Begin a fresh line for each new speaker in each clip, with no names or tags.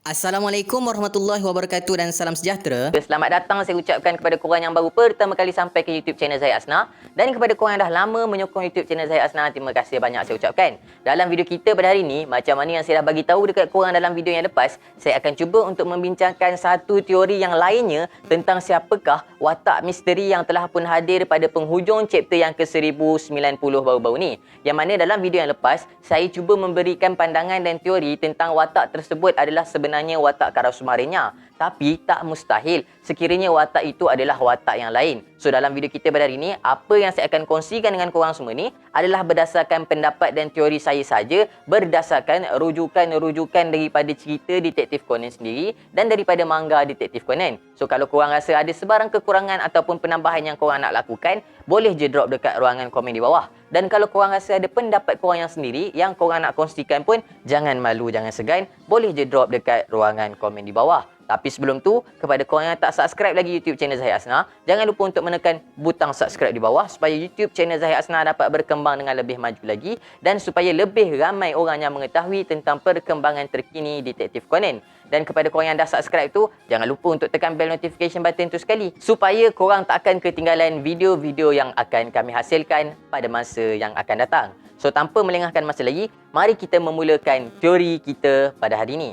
Assalamualaikum warahmatullahi wabarakatuh dan salam sejahtera.
Selamat datang saya ucapkan kepada korang yang baru pertama kali sampai ke YouTube channel saya Asna, dan kepada korang yang dah lama menyokong YouTube channel saya Asna, terima kasih banyak saya ucapkan. Dalam video kita pada hari ini, macam mana yang saya dah bagi tahu dekat korang dalam video yang lepas, saya akan cuba untuk membincangkan satu teori yang lainnya tentang siapakah watak misteri yang telah pun hadir pada penghujung chapter yang ke-1090 baru-baru ni. Yang mana dalam video yang lepas, saya cuba memberikan pandangan dan teori tentang watak tersebut adalah sebenarnya watak Karasumarenya. Tapi tak mustahil sekiranya watak itu adalah watak yang lain. So dalam video kita pada hari ini, apa yang saya akan kongsikan dengan korang semua ni adalah berdasarkan pendapat dan teori saya saja, berdasarkan rujukan-rujukan daripada cerita Detektif Conan sendiri dan daripada manga Detektif Conan. So kalau korang rasa ada sebarang kekurangan ataupun penambahan yang korang nak lakukan, boleh je drop dekat ruangan komen di bawah. Dan kalau korang rasa ada pendapat korang yang sendiri yang korang nak kongsikan pun, jangan malu, jangan segan, boleh je drop dekat ruangan komen di bawah. Tapi sebelum tu, kepada korang yang tak subscribe lagi YouTube channel Zahid Asna, jangan lupa untuk menekan butang subscribe di bawah supaya YouTube channel Zahid Asna dapat berkembang dengan lebih maju lagi dan supaya lebih ramai orang yang mengetahui tentang perkembangan terkini Detektif Conan. Dan kepada korang yang dah subscribe tu, jangan lupa untuk tekan bell notification button tu sekali supaya korang tak akan ketinggalan video-video yang akan kami hasilkan pada masa yang akan datang. So tanpa melengahkan masa lagi, mari kita memulakan teori kita pada hari ini.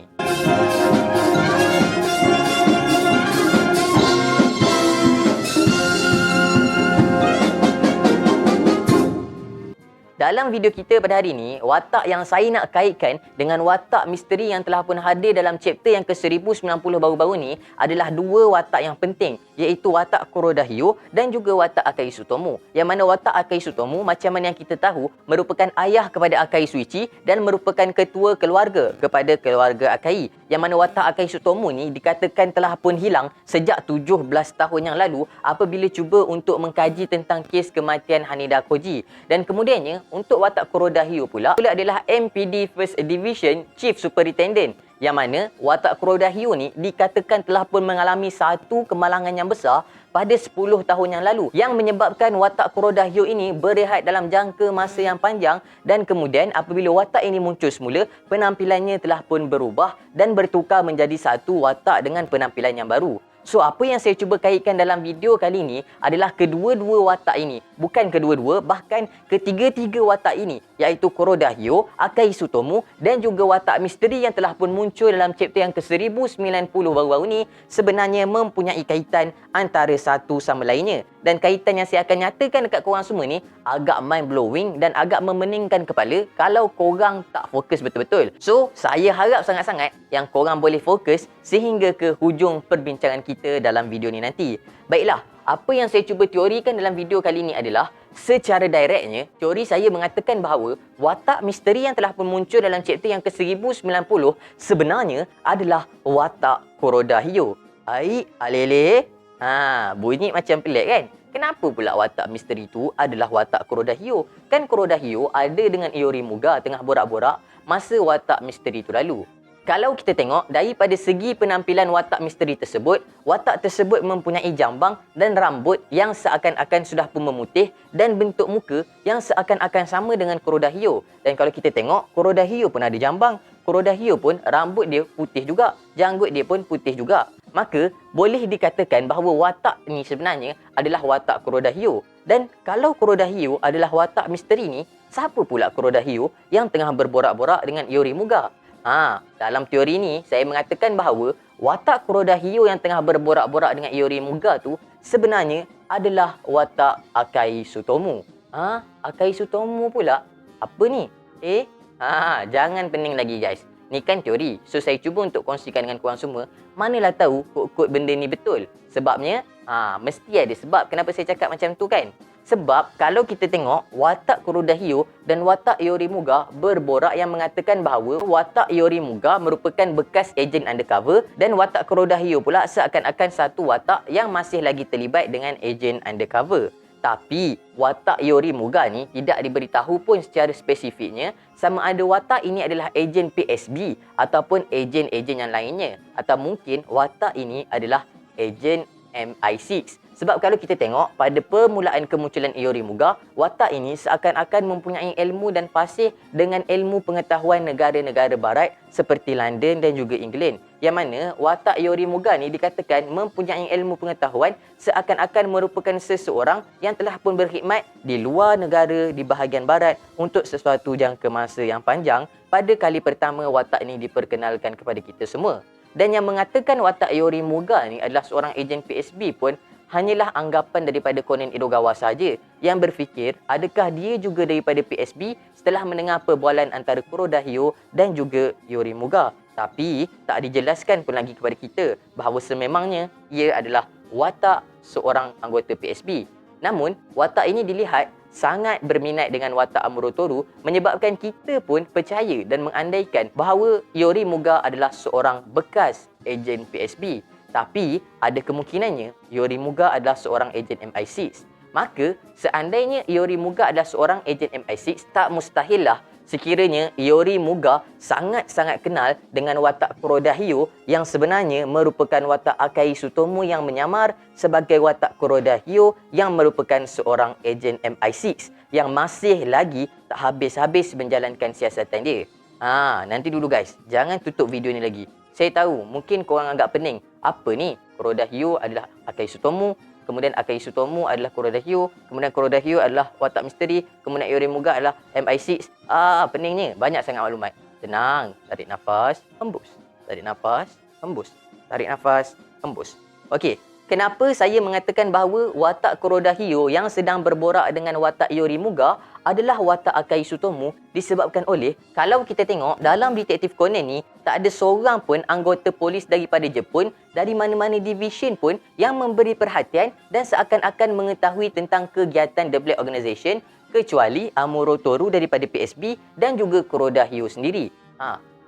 Dalam video kita pada hari ini, watak yang saya nak kaitkan dengan watak misteri yang telah pun hadir dalam chapter yang ke-1090 baru-baru ni adalah dua watak yang penting, iaitu watak Kurodahiyo dan juga watak Akai Tsutomu. Yang mana watak Akai Tsutomu, macam mana yang kita tahu, merupakan ayah kepada Akai Shuichi dan merupakan ketua keluarga kepada keluarga Akai. Yang mana watak Akai Tsutomu ni dikatakan telah pun hilang sejak 17 tahun yang lalu apabila cuba untuk mengkaji tentang kes kematian Haneda Koji. Dan kemudiannya, untuk watak Kurodahiyo pula adalah MPD First Division Chief Superintendent. Yang mana watak Kurodahiyo ni dikatakan telah pun mengalami satu kemalangan yang besar pada 10 tahun yang lalu yang menyebabkan watak Kurodahiyo ini berehat dalam jangka masa yang panjang, dan kemudian apabila watak ini muncul semula, penampilannya telah pun berubah dan bertukar menjadi satu watak dengan penampilan yang baru. So, apa yang saya cuba kaitkan dalam video kali ini adalah kedua-dua watak ini. Bukan kedua-dua, bahkan ketiga-tiga watak ini, iaitu Kurodahiyo, Akai Tsutomu dan juga watak misteri yang telah pun muncul dalam chapter yang ke-1090 baru-baru ni sebenarnya mempunyai kaitan antara satu sama lainnya. Dan kaitan yang saya akan nyatakan dekat korang semua ni agak mind-blowing dan agak memeningkan kepala kalau korang tak fokus betul-betul. So, saya harap sangat-sangat yang korang boleh fokus sehingga ke hujung perbincangan kita dalam video ni nanti. Baiklah, apa yang saya cuba teorikan dalam video kali ini adalah secara directnya, teori saya mengatakan bahawa watak misteri yang telah pun muncul dalam chapter yang ke-1090 sebenarnya adalah watak Kurodahiyo. Alele. Bunyi macam pelik kan? Kenapa pula watak misteri tu adalah watak Kurodahiyo? Kan Kurodahiyo ada dengan Iorimuga tengah borak-borak masa watak misteri tu lalu. Kalau kita tengok daripada segi penampilan watak misteri tersebut, watak tersebut mempunyai jambang dan rambut yang seakan-akan sudah pun memutih dan bentuk muka yang seakan-akan sama dengan Kurodahiyo. Dan kalau kita tengok, Kurodahiyo pun ada jambang, Kurodahiyo pun rambut dia putih juga, janggut dia pun putih juga. Maka boleh dikatakan bahawa watak ni sebenarnya adalah watak Kurodahiyo. Dan kalau Kurodahiyo adalah watak misteri ni, siapa pula Kurodahiyo yang tengah berborak-borak dengan Iorimuga? Dalam teori ni, saya mengatakan bahawa watak Kurodahiyo yang tengah berborak-borak dengan Iorimuga tu sebenarnya adalah watak Akai Tsutomu. Akai Tsutomu pula? Apa ni? Jangan pening lagi guys. Ni kan teori. So saya cuba untuk kongsikan dengan korang semua. Manalah tahu kod-kod benda ni betul. Sebabnya, mesti ada sebab kenapa saya cakap macam tu kan. Sebab kalau kita tengok watak Kurodahiyo dan watak Iorimuga berborak yang mengatakan bahawa watak Iorimuga merupakan bekas ejen undercover dan watak Kurodahiyo pula seakan-akan satu watak yang masih lagi terlibat dengan ejen undercover. Tapi watak Iorimuga ni tidak diberitahu pun secara spesifiknya sama ada watak ini adalah ejen PSB ataupun ejen-ejen yang lainnya, atau mungkin watak ini adalah ejen MI6. Sebab kalau kita tengok pada permulaan kemunculan Yorymuga, watak ini seakan-akan mempunyai ilmu dan fasih dengan ilmu pengetahuan negara-negara barat seperti London dan juga England. Yang mana watak Yorymuga ni dikatakan mempunyai ilmu pengetahuan seakan-akan merupakan seseorang yang telah pun berkhidmat di luar negara di bahagian barat untuk sesuatu jangka masa yang panjang pada kali pertama watak ini diperkenalkan kepada kita semua. Dan yang mengatakan watak Yorymuga ni adalah seorang ejen PSB pun hanyalah anggapan daripada Conan Edogawa saja yang berfikir adakah dia juga daripada PSB setelah mendengar perbualan antara Kurodahyo dan juga Yorymuga. Tapi tak dijelaskan pun lagi kepada kita bahawa sememangnya ia adalah watak seorang anggota PSB. Namun, watak ini dilihat sangat berminat dengan watak Amurotoru menyebabkan kita pun percaya dan mengandaikan bahawa Yorymuga adalah seorang bekas ejen PSB. Tapi ada kemungkinannya Yorymuga adalah seorang ejen MI6. Maka seandainya Yorymuga adalah seorang ejen MI6, tak mustahillah sekiranya Yorymuga sangat-sangat kenal dengan watak Kurodahyo yang sebenarnya merupakan watak Akai Tsutomu yang menyamar sebagai watak Kurodahyo yang merupakan seorang ejen MI6 yang masih lagi tak habis-habis menjalankan siasatan dia. Nanti dulu guys, jangan tutup video ni lagi. Saya tahu mungkin korang agak pening. Apa ni? Kurodahyo adalah Akai Tsutomu, kemudian Akai Tsutomu adalah Kurodahyo, kemudian Kurodahyo adalah watak misteri, kemudian Yorymuga adalah MI6. Peningnya, banyak sangat maklumat. Tenang, tarik nafas, hembus. Tarik nafas, hembus. Tarik nafas, hembus. Okey, kenapa saya mengatakan bahawa watak Kurodahyo yang sedang berborak dengan watak Yorymuga adalah watak Akai Tsutomu disebabkan oleh, kalau kita tengok dalam Detektif Conan ni, tak ada seorang pun anggota polis daripada Jepun, dari mana-mana division pun yang memberi perhatian dan seakan-akan mengetahui tentang kegiatan The Black Organization kecuali Amurotoru daripada PSB dan juga Kurodahyo sendiri.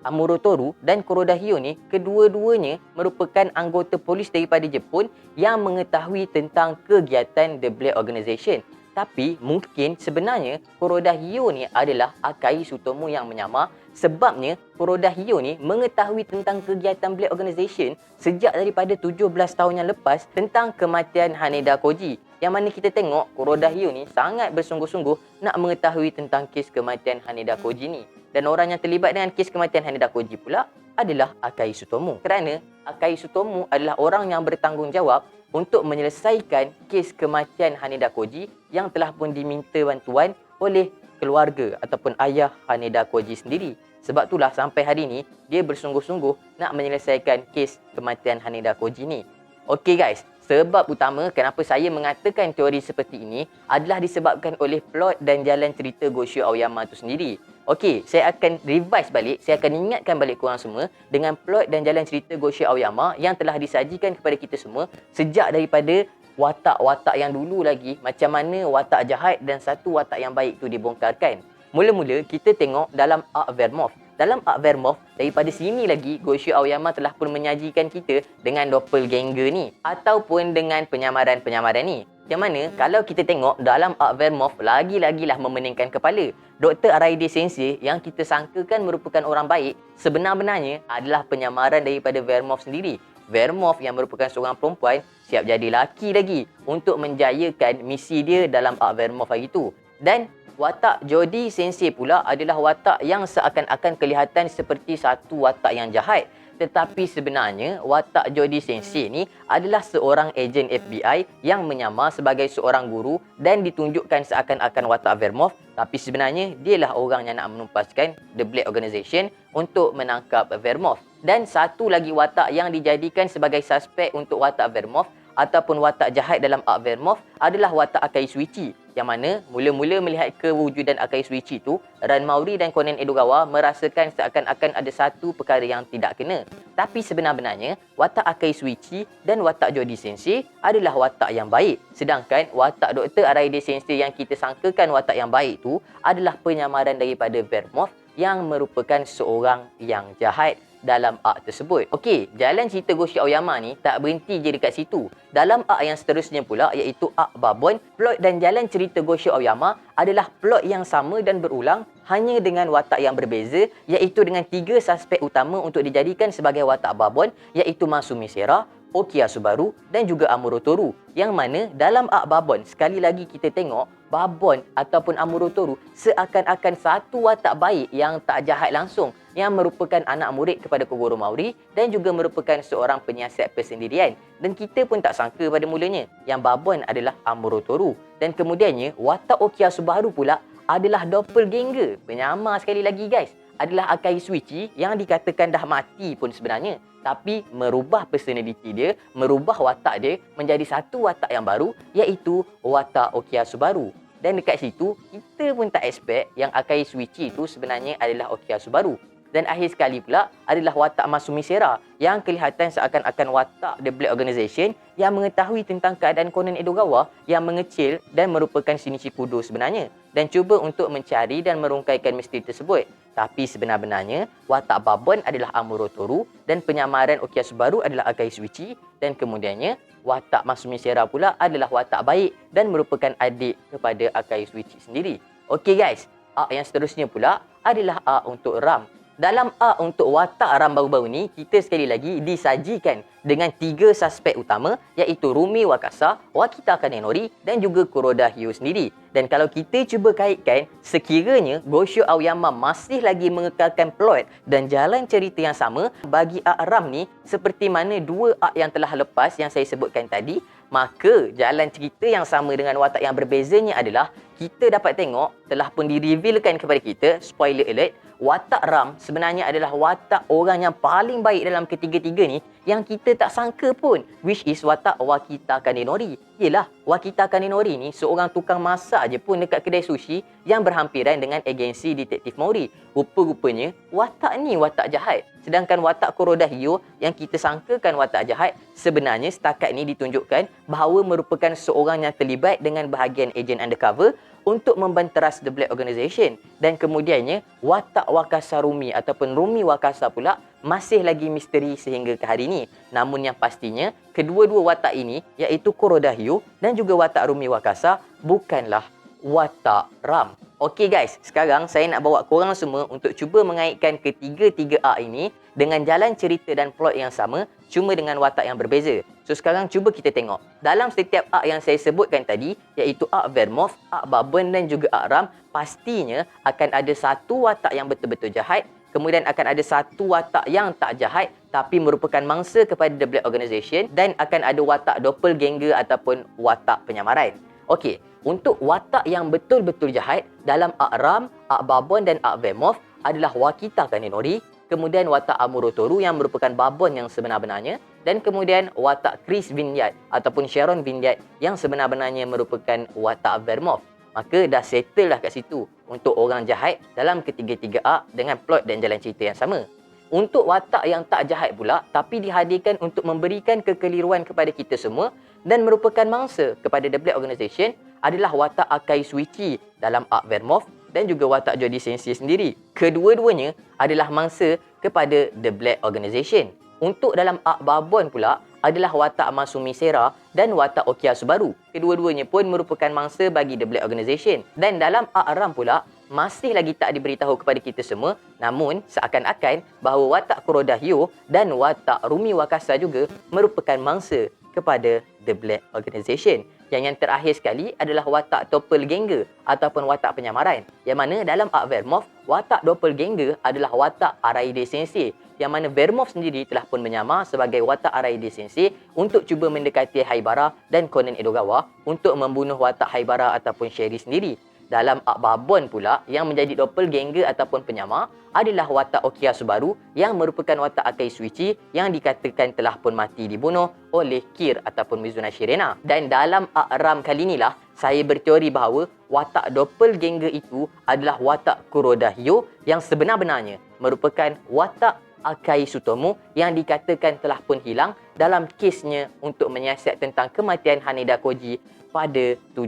Amurotoru dan Kurodahyo ni kedua-duanya merupakan anggota polis daripada Jepun yang mengetahui tentang kegiatan The Black Organization. Tapi mungkin sebenarnya Kurodahyo ni adalah Akai Tsutomu yang menyamar, sebabnya Kurodahyo ni mengetahui tentang kegiatan Black Organization sejak daripada 17 tahun yang lepas tentang kematian Haneda Koji. Yang mana kita tengok Kurodahyo ni sangat bersungguh-sungguh nak mengetahui tentang kes kematian Haneda Koji ni. Dan orang yang terlibat dengan kes kematian Haneda Koji pula adalah Akai Tsutomu. Kerana Akai Tsutomu adalah orang yang bertanggungjawab untuk menyelesaikan kes kematian Haneda Koji yang telah pun diminta bantuan oleh keluarga ataupun ayah Haneda Koji sendiri. Sebab itulah sampai hari ini dia bersungguh-sungguh nak menyelesaikan kes kematian Haneda Koji ni. Okey guys, sebab utama kenapa saya mengatakan teori seperti ini adalah disebabkan oleh plot dan jalan cerita Gosho Aoyama itu sendiri. Okey, saya akan revise balik, saya akan ingatkan balik korang semua dengan plot dan jalan cerita Gosho Aoyama yang telah disajikan kepada kita semua sejak daripada watak-watak yang dulu lagi, macam mana watak jahat dan satu watak yang baik tu dibongkarkan. Mula-mula kita tengok dalam Arc Vermouth. Dalam Arc Vermouth, daripada sini lagi Gosho Aoyama telah pun menyajikan kita dengan doppelganger ni ataupun dengan penyamaran-penyamaran ni. Yang mana kalau kita tengok dalam Arc Vermouth lagi-lagilah memeningkan kepala. Dr. Araide Sensei yang kita sangkakan merupakan orang baik sebenar-benarnya adalah penyamaran daripada Vermouth sendiri. Vermouth yang merupakan seorang perempuan siap jadi laki lagi untuk menjayakan misi dia dalam Arc Vermouth hari itu. Dan watak Jody Sensei pula adalah watak yang seakan-akan kelihatan seperti satu watak yang jahat. Tetapi sebenarnya watak Jody Sensei ni adalah seorang ejen FBI yang menyamar sebagai seorang guru dan ditunjukkan seakan-akan watak Vermouth, tapi sebenarnya dialah orang yang nak menumpaskan The Black Organization untuk menangkap Vermouth. Dan satu lagi watak yang dijadikan sebagai suspek untuk watak Vermouth ataupun watak jahat dalam Arc Vermouth adalah watak Akai Tsuichi, yang mana mula-mula melihat kewujudan Akai Tsuichi tu, Ranmauri dan Conan Edogawa merasakan seakan-akan ada satu perkara yang tidak kena. Tapi sebenar-benarnya watak Akai Tsuichi dan watak Jody Sensei adalah watak yang baik, sedangkan watak Dr. Araide Sensei yang kita sangkakan watak yang baik tu adalah penyamaran daripada Vermouth yang merupakan seorang yang jahat dalam arc tersebut. Okey, jalan cerita Gosho Aoyama ni tak berhenti je dekat situ. Dalam arc yang seterusnya pula iaitu arc Babon, plot dan jalan cerita Gosho Aoyama adalah plot yang sama dan berulang hanya dengan watak yang berbeza, iaitu dengan 3 suspek utama untuk dijadikan sebagai watak Babon, iaitu Masumi Sera, Okiasubaru dan juga Amurotoru. Yang mana dalam Ak Babon, sekali lagi kita tengok Babon ataupun Amurotoru seakan-akan satu watak baik yang tak jahat langsung, yang merupakan anak murid kepada Kogoro Maori dan juga merupakan seorang penyiasat persendirian. Dan kita pun tak sangka pada mulanya yang Babon adalah Amurotoru. Dan kemudiannya watak Okiasubaru pula adalah doppelganger. Penyamar sekali lagi guys. Adalah Akai Suichi yang dikatakan dah mati pun sebenarnya. Tapi merubah personality dia, merubah watak dia menjadi satu watak yang baru, iaitu watak Okiasubaru. Dan dekat situ, kita pun tak expect yang Akai Suichi itu sebenarnya adalah Okiasubaru. Dan akhir sekali pula adalah watak Masumi Sera yang kelihatan seakan-akan watak The Black Organization yang mengetahui tentang keadaan Conan Edogawa yang mengecil dan merupakan Shinichi Kudo sebenarnya, dan cuba untuk mencari dan merungkaikan misteri tersebut. Tapi sebenar-benarnya watak Babon adalah Amurotoru dan penyamaran Okiasubaru adalah Akai Suichi, dan kemudiannya watak Masumi Sera pula adalah watak baik dan merupakan adik kepada Akai Suichi sendiri. Okey guys, arc yang seterusnya pula adalah arc untuk Ram. Dalam arc untuk watak Ram baru-baru ni, kita sekali lagi disajikan dengan 3 suspek utama, iaitu Rumi Wakasa, Wakita Kanenori dan juga Kuroda Hyo sendiri. Dan kalau kita cuba kaitkan, sekiranya Gosho Aoyama masih lagi mengekalkan plot dan jalan cerita yang sama bagi arc Ram ni seperti mana 2 arc yang telah lepas yang saya sebutkan tadi, maka jalan cerita yang sama dengan watak yang berbezanya adalah kita dapat tengok telah pun direvealkan kepada kita, spoiler alert, watak Ram sebenarnya adalah watak orang yang paling baik dalam ketiga-tiga ni yang kita tak sangka pun, which is watak Wakita Kanenori. Yelah, Wakita Kanenori ni seorang tukang masak je pun dekat kedai sushi yang berhampiran dengan agensi detektif Maori. Rupa-rupanya watak ni watak jahat. Sedangkan watak Kuroda Hyo yang kita sangkakan watak jahat sebenarnya setakat ni ditunjukkan bahawa merupakan seorang yang terlibat dengan bahagian ejen undercover untuk membanteras The Black Organization. Dan kemudiannya watak Wakasa Rumi ataupun Rumi Wakasa pula masih lagi misteri sehingga ke hari ini. Namun yang pastinya kedua-dua watak ini, iaitu Kuroda Hyo dan juga watak Rumi Wakasa, bukanlah watak Ram. Okey guys, sekarang saya nak bawa korang semua untuk cuba mengaitkan ketiga-tiga arc ini dengan jalan cerita dan plot yang sama, cuma dengan watak yang berbeza. So sekarang cuba kita tengok. Dalam setiap arc yang saya sebutkan tadi, iaitu arc Vermouth, arc Babon dan juga arc Ram, pastinya akan ada satu watak yang betul-betul jahat, kemudian akan ada satu watak yang tak jahat tapi merupakan mangsa kepada The Black Organization, dan akan ada watak doppelganger ataupun watak penyamaran. Okey, untuk watak yang betul-betul jahat dalam arc Ram, arc Babon dan arc Vermouth adalah Wakita Kanenori, kemudian watak Amurotoru yang merupakan Babon yang sebenar-benarnya, dan kemudian watak Chris Vineyard ataupun Sharon Vineyard yang sebenar-benarnya merupakan watak Vermouth. Maka dah settle lah kat situ untuk orang jahat dalam ketiga-tiga arc dengan plot dan jalan cerita yang sama. Untuk watak yang tak jahat pula tapi dihadirkan untuk memberikan kekeliruan kepada kita semua dan merupakan mangsa kepada The Black Organization adalah watak Akai Suichi dalam arc Vermouth dan juga watak Jody Sensei sendiri. Kedua-duanya adalah mangsa kepada The Black Organization. Untuk dalam arc Babon pula adalah watak Masumi Sera dan watak Okiasubaru. Kedua-duanya pun merupakan mangsa bagi The Black Organization. Dan dalam arc Ram pula masih lagi tak diberitahu kepada kita semua, namun seakan-akan bahawa watak Kuroda Hyo dan watak Rumi Wakasa juga merupakan mangsa kepada The Black Organization. Yang terakhir sekali adalah watak doppelganger ataupun watak penyamaran, yang mana dalam arc Vermouth, watak doppelganger adalah watak Araide Sensei, yang mana Vermouth sendiri telah pun menyamar sebagai watak Araide Sensei untuk cuba mendekati Haibara dan Conan Edogawa untuk membunuh watak Haibara ataupun Sherry sendiri. Dalam arc Babon pula, yang menjadi doppelganger ataupun penyamar adalah watak Okiasubaru yang merupakan watak Akai Suichi yang dikatakan telah pun mati dibunuh oleh Kir ataupun Mizuna Shirena. Dan dalam arc Ram kali inilah saya berteori bahawa watak doppelganger itu adalah watak Kuroda Hyo yang sebenar-benarnya merupakan watak Akai Sutomo yang dikatakan telah pun hilang dalam kesnya untuk menyiasat tentang kematian Haneda Koji pada 17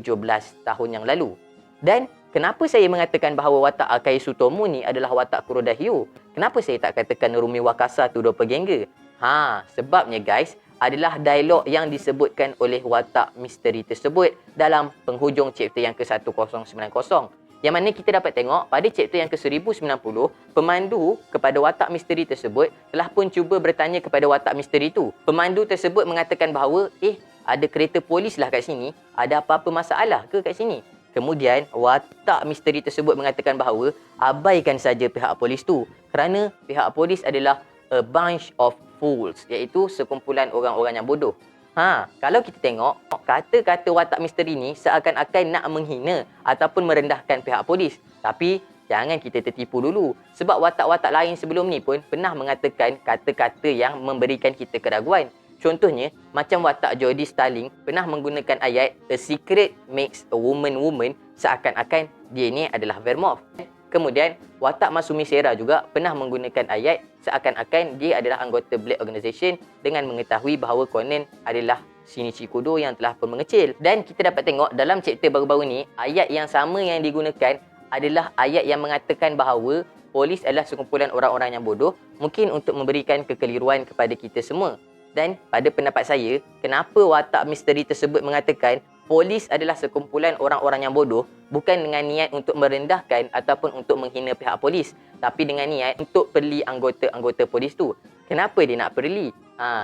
tahun yang lalu. Dan kenapa saya mengatakan bahawa watak Akai Sutomo ni adalah watak Kuroda Hyo? Kenapa saya tak katakan Rumi Wakasa tu doppelganger? Sebabnya guys, adalah dialog yang disebutkan oleh watak misteri tersebut dalam penghujung chapter yang ke-1090, Yang mana kita dapat tengok pada chapter yang ke-1090, pemandu kepada watak misteri tersebut telah pun cuba bertanya kepada watak misteri itu. Pemandu tersebut mengatakan bahawa, ada kereta polis lah kat sini, ada apa-apa masalah ke kat sini? Kemudian, watak misteri tersebut mengatakan bahawa abaikan saja pihak polis tu kerana pihak polis adalah a bunch of fools, iaitu sekumpulan orang-orang yang bodoh. Kalau kita tengok, kata-kata watak misteri ni seakan-akan nak menghina ataupun merendahkan pihak polis. Tapi, jangan kita tertipu dulu. Sebab watak-watak lain sebelum ni pun pernah mengatakan kata-kata yang memberikan kita keraguan. Contohnya, macam watak Jody Starling pernah menggunakan ayat "A secret makes a woman woman", seakan-akan dia ni adalah Vermouth. Kemudian, watak Masumi Sera juga pernah menggunakan ayat seakan-akan dia adalah anggota Black Organisation dengan mengetahui bahawa Conan adalah Shinichi Kudo yang telah pun mengecil. Dan kita dapat tengok dalam chapter baru-baru ni, ayat yang sama yang digunakan adalah ayat yang mengatakan bahawa polis adalah sekumpulan orang-orang yang bodoh, mungkin untuk memberikan kekeliruan kepada kita semua. Dan pada pendapat saya, kenapa watak misteri tersebut mengatakan polis adalah sekumpulan orang-orang yang bodoh bukan dengan niat untuk merendahkan ataupun untuk menghina pihak polis, tapi dengan niat untuk perli anggota-anggota polis tu. Kenapa dia nak perli?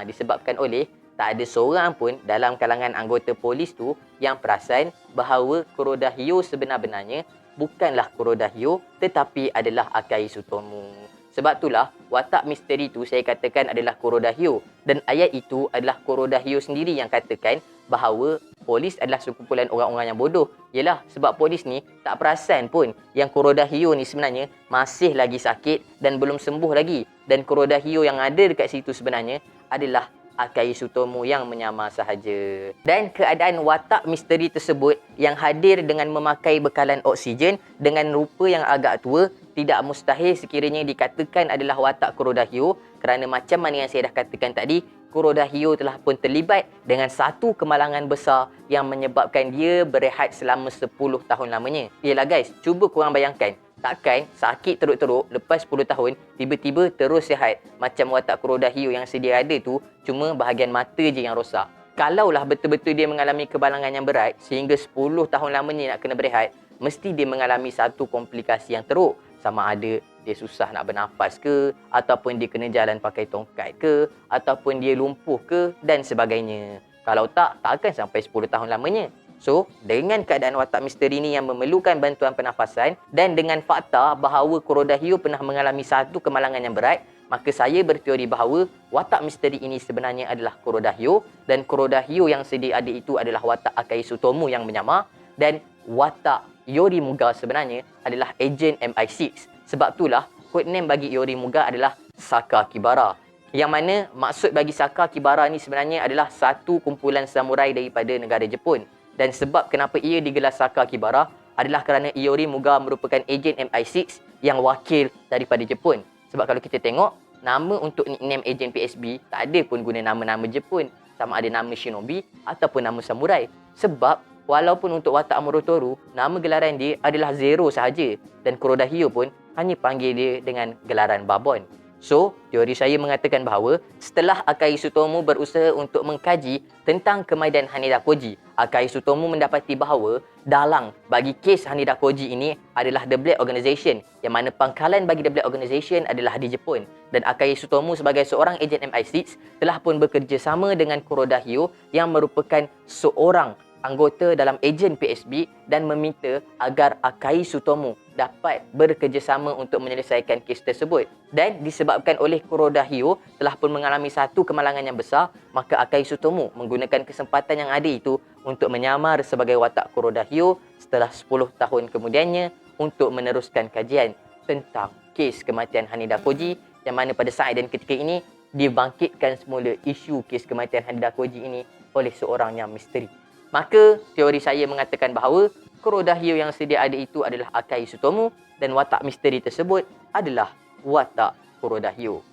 Disebabkan oleh tak ada seorang pun dalam kalangan anggota polis tu yang perasan bahawa Kuroda-hyo sebenar-benarnya bukanlah Kuroda-hyo tetapi adalah Akai Tsutomu. Sebab itulah watak misteri tu saya katakan adalah Kuroda-hyo, dan ayat itu adalah Kuroda-hyo sendiri yang katakan bahawa polis adalah sekumpulan orang-orang yang bodoh. Yelah, sebab polis ni tak perasan pun yang Kuroda-hyo ni sebenarnya masih lagi sakit dan belum sembuh lagi. Dan Kuroda-hyo yang ada dekat situ sebenarnya adalah Akai Tsutomu yang menyamar sahaja. Dan keadaan watak misteri tersebut yang hadir dengan memakai bekalan oksigen dengan rupa yang agak tua, tidak mustahil sekiranya dikatakan adalah watak Kuroda-hyo, kerana macam mana yang saya dah katakan tadi, Kuroda-hyo telah pun terlibat dengan satu kemalangan besar yang menyebabkan dia berehat selama 10 tahun lamanya. Yelah guys, cuba korang bayangkan, takkan sakit teruk-teruk lepas 10 tahun tiba-tiba terus sihat macam watak Kuroda-hyo yang sedia ada tu, cuma bahagian mata je yang rosak. Kalaulah betul-betul dia mengalami kebalangan yang berat sehingga 10 tahun lamanya nak kena berehat, mesti dia mengalami satu komplikasi yang teruk. Sama ada dia susah nak bernafas ke, ataupun dia kena jalan pakai tongkat ke, ataupun dia lumpuh ke dan sebagainya. Kalau tak, takkan sampai 10 tahun lamanya. So, dengan keadaan watak misteri ni yang memerlukan bantuan pernafasan dan dengan fakta bahawa Kuroda-hyo pernah mengalami satu kemalangan yang berat, maka saya berteori bahawa watak misteri ini sebenarnya adalah Kuroda-hyo, dan Kuroda-hyo yang sedia ada itu adalah watak Akai Tsutomu yang menyamar, dan watak Yorimuga sebenarnya adalah ejen MI6. Sebab itulah codename bagi Yorimuga adalah Sakakibara. Yang mana maksud bagi Sakakibara ni sebenarnya adalah satu kumpulan samurai daripada negara Jepun. Dan sebab kenapa ia digelar Sakakibara adalah kerana Yorimuga merupakan ejen MI6 yang wakil daripada Jepun. Sebab kalau kita tengok, nama untuk nickname ejen PSB tak ada pun guna nama-nama Jepun. Sama ada nama shinobi ataupun nama samurai. Sebab walaupun untuk watak Morotoru, nama gelaran dia adalah Zero sahaja, dan Kuroda-hyo pun hanya panggil dia dengan gelaran Babon. So, teori saya mengatakan bahawa setelah Akai Tsutomu berusaha untuk mengkaji tentang kemaidan Haneda Koji, Akai Tsutomu mendapati bahawa dalang bagi kes Haneda Koji ini adalah The Black Organisation, yang mana pangkalan bagi The Black Organisation adalah di Jepun. Dan Akai Tsutomu sebagai seorang ejen MI6 telah pun bekerjasama dengan Kuroda-hyo yang merupakan seorang anggota dalam ejen PSB dan meminta agar Akai Tsutomu dapat bekerjasama untuk menyelesaikan kes tersebut. Dan disebabkan oleh Kuroda-hyo telah pun mengalami satu kemalangan yang besar, maka Akai Tsutomu menggunakan kesempatan yang ada itu untuk menyamar sebagai watak Kuroda-hyo setelah 10 tahun kemudiannya untuk meneruskan kajian tentang kes kematian Haneda Koji, yang mana pada saat dan ketika ini dibangkitkan semula isu kes kematian Haneda Koji ini oleh seorang yang misteri. Maka teori saya mengatakan bahawa Kuroda-hyo yang sedia ada itu adalah Akai Tsutomu, dan watak misteri tersebut adalah watak Kuroda-hyo.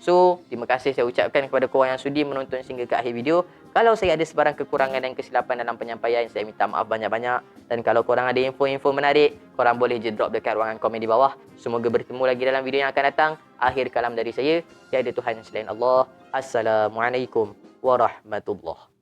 So, terima kasih saya ucapkan kepada korang yang sudi menonton sehingga ke akhir video. Kalau saya ada sebarang kekurangan dan kesilapan dalam penyampaian, saya minta maaf banyak-banyak. Dan kalau korang ada info-info menarik, korang boleh je drop dekat ruangan komen di bawah. Semoga bertemu lagi dalam video yang akan datang. Akhir kalam dari saya, tiada Tuhan selain Allah. Assalamualaikum warahmatullahi